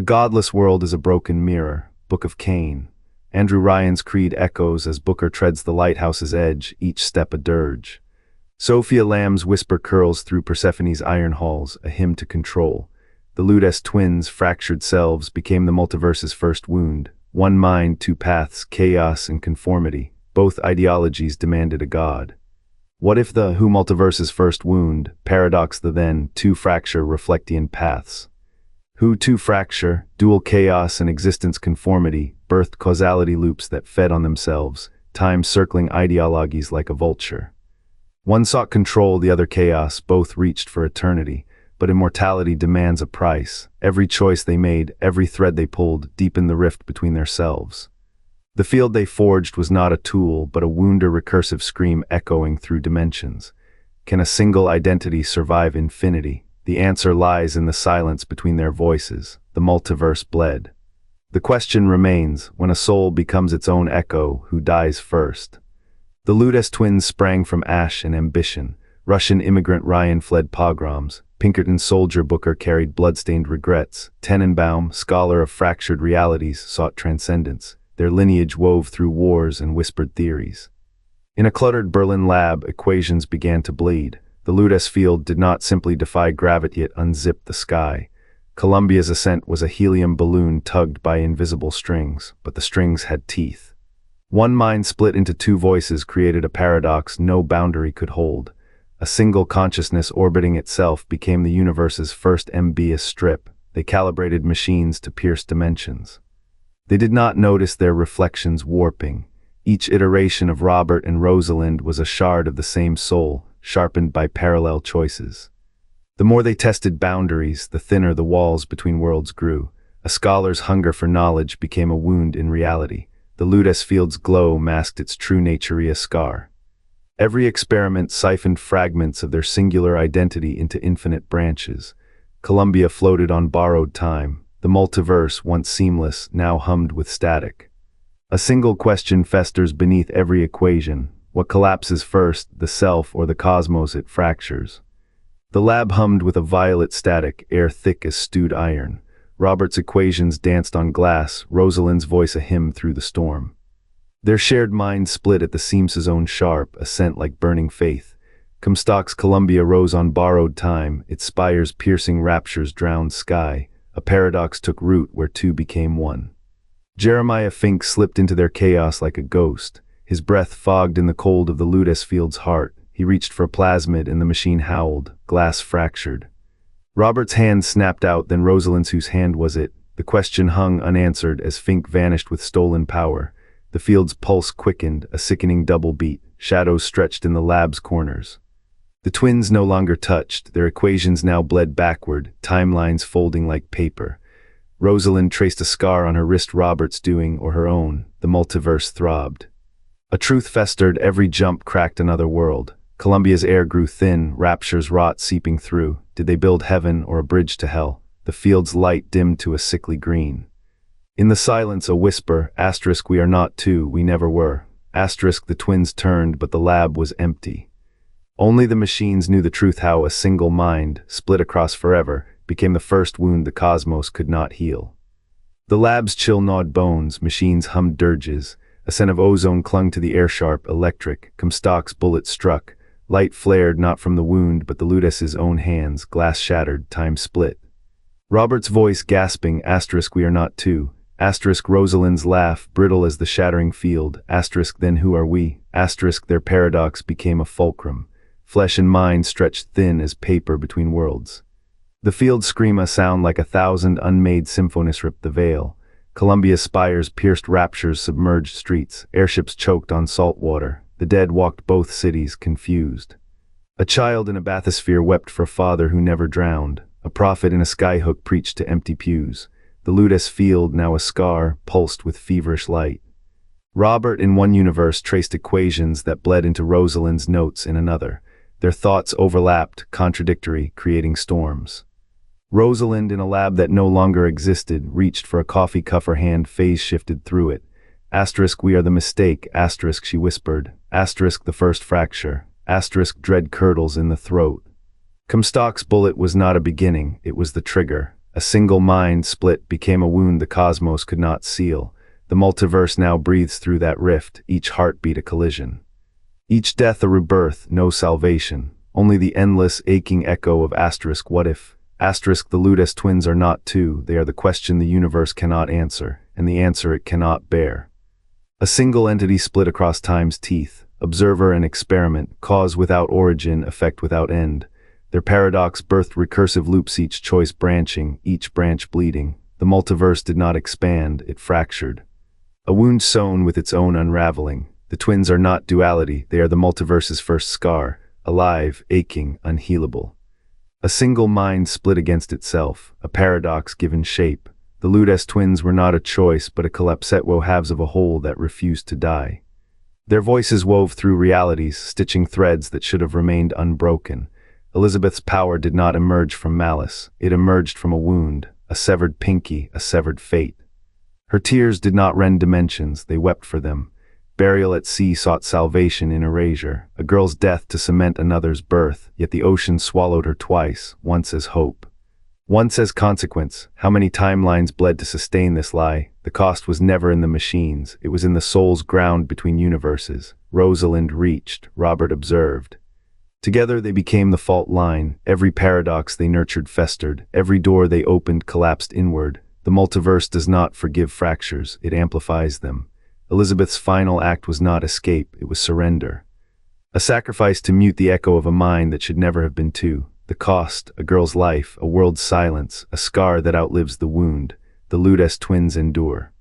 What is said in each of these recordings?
A godless world is a broken mirror, Book of Cain. Andrew Ryan's creed echoes as Booker treads the lighthouse's edge, each step a dirge. Sophia Lamb's whisper curls through Persephone's iron halls, a hymn to control. The Lutece twins' fractured selves became the multiverse's first wound. One mind, two paths, chaos and conformity. Both ideologies demanded a god. What if the who multiverse's first wound, paradox the then, two fracture Reflectian paths? Who two fracture, dual chaos and existence conformity, birthed causality loops that fed on themselves, time circling ideologies like a vulture. One sought control, the other chaos, both reached for eternity, but immortality demands a price. Every choice they made, every thread they pulled, deepened the rift between their selves. The field they forged was not a tool, but a wounder recursive scream echoing through dimensions. Can a single identity survive infinity? The answer lies in the silence between their voices. The multiverse bled. The question remains, when a soul becomes its own echo, who dies first? The Lutece twins sprang from ash and ambition. Russian immigrant Ryan fled pogroms. Pinkerton soldier Booker carried bloodstained regrets. Tenenbaum, scholar of fractured realities, sought transcendence. Their lineage wove through wars and whispered theories. In a cluttered Berlin lab, equations began to bleed. The Lutece field did not simply defy gravity, it unzipped the sky. Columbia's ascent was a helium balloon tugged by invisible strings, but the strings had teeth. One mind split into two voices created a paradox no boundary could hold. A single consciousness orbiting itself became the universe's first ambiguous strip. They calibrated machines to pierce dimensions. They did not notice their reflections warping. Each iteration of Robert and Rosalind was a shard of the same soul, sharpened by parallel choices. The more they tested boundaries, the thinner the walls between worlds grew. A scholar's hunger for knowledge became a wound in reality. The Lutece field's glow masked its true nature, a scar. Every experiment siphoned fragments of their singular identity into infinite branches. Columbia floated on borrowed time. The multiverse, once seamless, now hummed with static. A single question festers beneath every equation. What collapses first, the self or the cosmos it fractures? The lab hummed with a violet static, air thick as stewed iron. Robert's equations danced on glass, Rosalind's voice a hymn through the storm. Their shared minds split at the seam's own sharp, a scent like burning faith. Comstock's Columbia rose on borrowed time, its spires piercing Rapture's drowned sky. A paradox took root where two became one. Jeremiah Fink slipped into their chaos like a ghost. His breath fogged in the cold of the Lutece field's heart. He reached for plasmid and the machine howled, glass fractured. Robert's hand snapped out, then Rosalind's, whose hand was it? The question hung unanswered as Fink vanished with stolen power. The field's pulse quickened, a sickening double beat. Shadows stretched in the lab's corners. The twins no longer touched, their equations now bled backward, timelines folding like paper. Rosalind traced a scar on her wrist, Robert's doing or her own. The multiverse throbbed. A truth festered, every jump cracked another world. Columbia's air grew thin, Rapture's rot seeping through. Did they build heaven or a bridge to hell? The field's light dimmed to a sickly green. In the silence a whisper, asterisk we are not two, we never were. Asterisk the twins turned, but the lab was empty. Only the machines knew the truth, how a single mind, split across forever, became the first wound the cosmos could not heal. The lab's chill gnawed bones, machines hummed dirges. A scent of ozone clung to the air, sharp, electric. Comstock's bullet struck. Light flared not from the wound but the Lutece's own hands, glass shattered, time split. Robert's voice gasping, asterisk we are not two. Asterisk Rosalind's laugh, brittle as the shattering field. Asterisk then who are we? Asterisk their paradox became a fulcrum. Flesh and mind stretched thin as paper between worlds. The field scream, a sound like 1,000 unmade symphonies ripped the veil. Columbia's spires pierced Rapture's submerged streets. Airships choked on salt water. The dead walked both cities, confused. A child in a bathysphere wept for a father who never drowned. A prophet in a skyhook preached to empty pews. The Lutece field, now a scar, pulsed with feverish light. Robert in one universe traced equations that bled into Rosalind's notes in another. Their thoughts overlapped, contradictory, creating storms. Rosalind, in a lab that no longer existed, reached for a coffee cup, her hand phase shifted through it. Asterisk we are the mistake, asterisk she whispered. Asterisk the first fracture. Asterisk dread curdles in the throat. Comstock's bullet was not a beginning, it was the trigger. A single mind split became a wound the cosmos could not seal. The multiverse now breathes through that rift, each heartbeat a collision. Each death a rebirth, no salvation. Only the endless, aching echo of asterisk what if. Asterisk the Lutece twins are not two, they are the question the universe cannot answer, and the answer it cannot bear. A single entity split across time's teeth, observer and experiment, cause without origin, effect without end. Their paradox birthed recursive loops, each choice branching, each branch bleeding. The multiverse did not expand, it fractured. A wound sewn with its own unraveling. The twins are not duality, they are the multiverse's first scar, alive, aching, unhealable. A single mind split against itself, a paradox given shape. The Lutece twins were not a choice, but a collapsetwo halves of a whole that refused to die. Their voices wove through realities, stitching threads that should have remained unbroken. Elizabeth's power did not emerge from malice, it emerged from a wound, a severed pinky, a severed fate. Her tears did not rend dimensions, they wept for them. Burial at sea sought salvation in erasure, a girl's death to cement another's birth, yet the ocean swallowed her twice, once as hope. Once as consequence. How many timelines bled to sustain this lie? The cost was never in the machines, it was in the soul's ground between universes. Rosalind reached, Robert observed. Together they became the fault line, every paradox they nurtured festered, every door they opened collapsed inward. The multiverse does not forgive fractures, it amplifies them. Elizabeth's final act was not escape, it was surrender. A sacrifice to mute the echo of a mind that should never have been two. The cost, a girl's life, a world's silence, a scar that outlives the wound. The Lutece twins endure.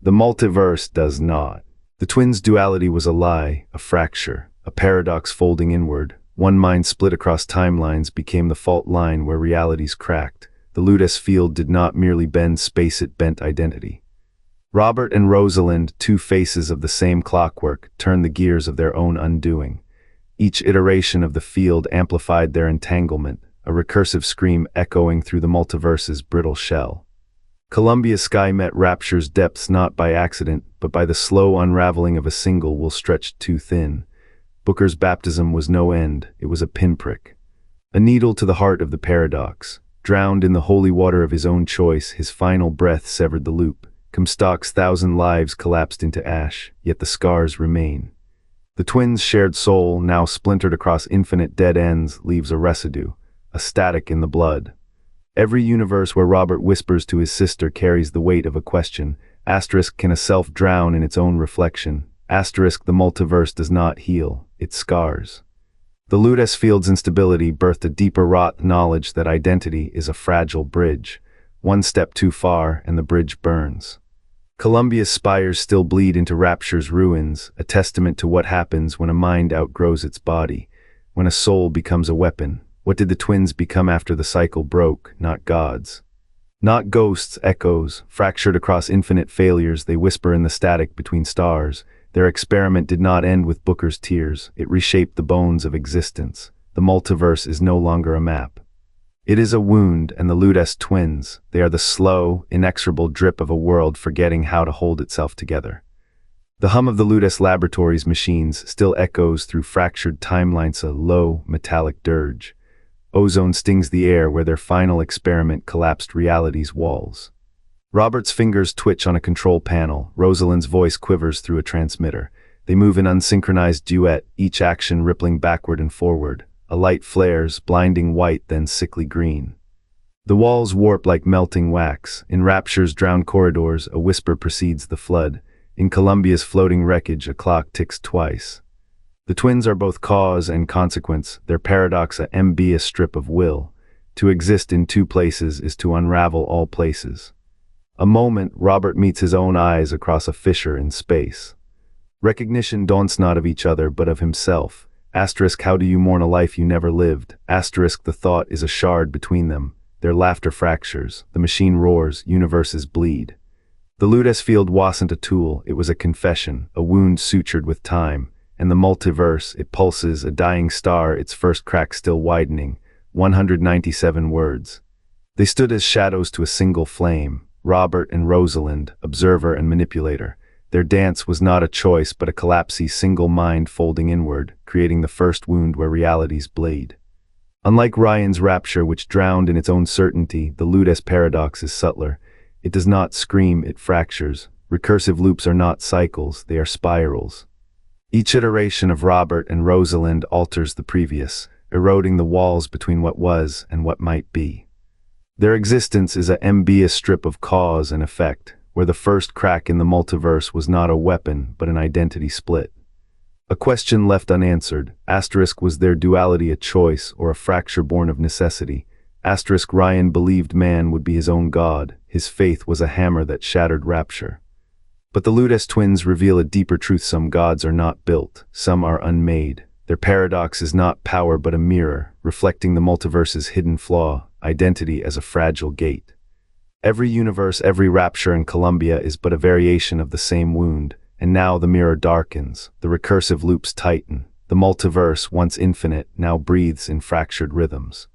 The multiverse does not. The twins' duality was a lie, a fracture, a paradox folding inward. One mind split across timelines became the fault line where realities cracked. The Lutece field did not merely bend space, it bent identity. Robert and Rosalind, two faces of the same clockwork, turned the gears of their own undoing. Each iteration of the field amplified their entanglement, a recursive scream echoing through the multiverse's brittle shell. Columbia's sky met Rapture's depths not by accident, but by the slow unraveling of a single wool stretched too thin. Booker's baptism was no end, it was a pinprick. A needle to the heart of the paradox. Drowned in the holy water of his own choice, his final breath severed the loop. Comstock's 1,000 lives collapsed into ash, yet the scars remain. The twins' shared soul, now splintered across infinite dead ends, leaves a residue, a static in the blood. Every universe where Robert whispers to his sister carries the weight of a question. Asterisk, can a self drown in its own reflection? Asterisk, the multiverse does not heal, it scars. The Lutece field's instability birthed a deeper wrought knowledge that identity is a fragile bridge. One step too far, and the bridge burns. Columbia's spires still bleed into Rapture's ruins, a testament to what happens when a mind outgrows its body, when a soul becomes a weapon. What did the twins become after the cycle broke? Not gods. Not ghosts, echoes, fractured across infinite failures, they whisper in the static between stars. Their experiment did not end with Booker's tears, it reshaped the bones of existence. The multiverse is no longer a map. It is a wound, and the Lutece twins, they are the slow, inexorable drip of a world forgetting how to hold itself together. The hum of the Lutece laboratory's machines still echoes through fractured timelines, a low, metallic dirge. Ozone stings the air where their final experiment collapsed reality's walls. Robert's fingers twitch on a control panel, Rosalind's voice quivers through a transmitter. They move in unsynchronized duet, each action rippling backward and forward. A light flares, blinding white then sickly green. The walls warp like melting wax. In Rapture's drowned corridors, a whisper precedes the flood. In Columbia's floating wreckage, a clock ticks twice. The twins are both cause and consequence, their paradox a MB, a strip of will. To exist in two places is to unravel all places. A moment, Robert meets his own eyes across a fissure in space. Recognition daunts not of each other, but of himself. Asterisk, how do you mourn a life you never lived? Asterisk, the thought is a shard between them. Their laughter fractures. The machine roars. Universes bleed. The Lutece field wasn't a tool. It was a confession, a wound sutured with time. And the multiverse, it pulses, a dying star, its first crack still widening. 197 words. They stood as shadows to a single flame. Robert and Rosalind, observer and manipulator. Their dance was not a choice, but a collapsy single mind folding inward, creating the first wound where realities bleed. Unlike Ryan's Rapture, which drowned in its own certainty, the Lutece paradox is subtler. It does not scream, it fractures. Recursive loops are not cycles, they are spirals. Each iteration of Robert and Rosalind alters the previous, eroding the walls between what was and what might be. Their existence is a ambiguous strip of cause and effect, where the first crack in the multiverse was not a weapon but an identity split. A question left unanswered. Was their duality a choice or a fracture born of necessity? Ryan believed man would be his own god. His faith was a hammer that shattered Rapture. But the Lutece twins reveal a deeper truth: some gods are not built, some are unmade. Their paradox is not power but a mirror, reflecting the multiverse's hidden flaw, identity as a fragile gate. Every universe, every Rapture and Columbia is but a variation of the same wound, and now the mirror darkens, the recursive loops tighten. The multiverse, once infinite, now breathes in fractured rhythms.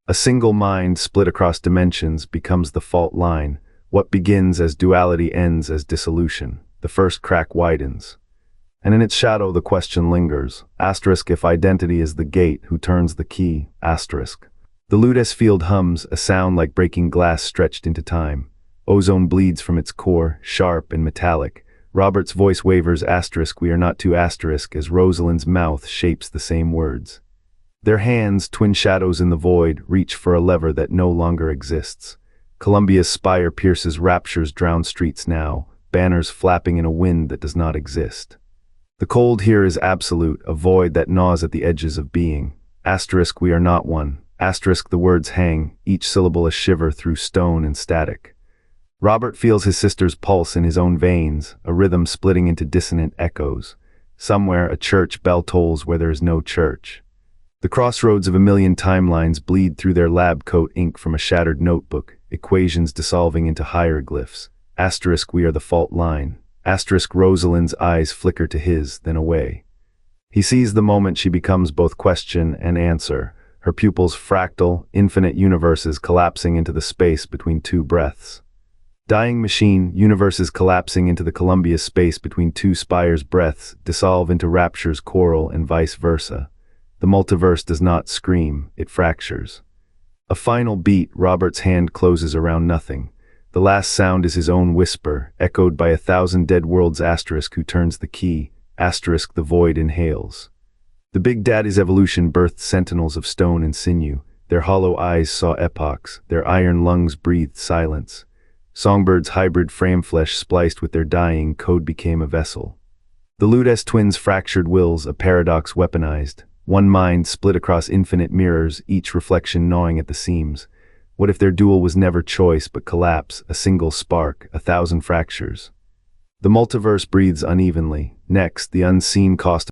A single mind split across dimensions becomes the fault line. What begins as duality ends as dissolution. The first crack widens. And in its shadow the question lingers. If identity is the gate, who turns the key? The Lutece field hums, a sound like breaking glass stretched into time. Ozone bleeds from its core, sharp and metallic. Robert's voice wavers, we are not two, as Rosalind's mouth shapes the same words. Their hands, twin shadows in the void, reach for a lever that no longer exists. Columbia's spire pierces Rapture's drowned streets now, banners flapping in a wind that does not exist. The cold here is absolute, a void that gnaws at the edges of being. We are not one. The words hang, each syllable a shiver through stone and static. Robert feels his sister's pulse in his own veins, a rhythm splitting into dissonant echoes. Somewhere a church bell tolls where there is no church. The crossroads of a million timelines bleed through their lab coat ink from a shattered notebook, equations dissolving into hieroglyphs. We are the fault line. Rosalind's eyes flicker to his, then away. He sees the moment she becomes both question and answer, her pupils fractal, infinite universes collapsing into the space between two breaths. Dying machine, universes collapsing into the Columbia space between two spires' breaths, dissolve into Rapture's coral and vice versa. The multiverse does not scream, it fractures. A final beat, Robert's hand closes around nothing. The last sound is his own whisper, echoed by 1,000 dead worlds. Who turns the key? The void inhales. The Big Daddy's evolution birthed sentinels of stone and sinew. Their hollow eyes saw epochs, their iron lungs breathed silence. Songbird's hybrid frame flesh spliced with their dying code became a vessel. The Lutece twins' fractured wills, a paradox weaponized. One mind split across infinite mirrors, each reflection gnawing at the seams. What if their duel was never choice but collapse, a single spark, 1,000 fractures? The multiverse breathes unevenly. Next, the unseen cost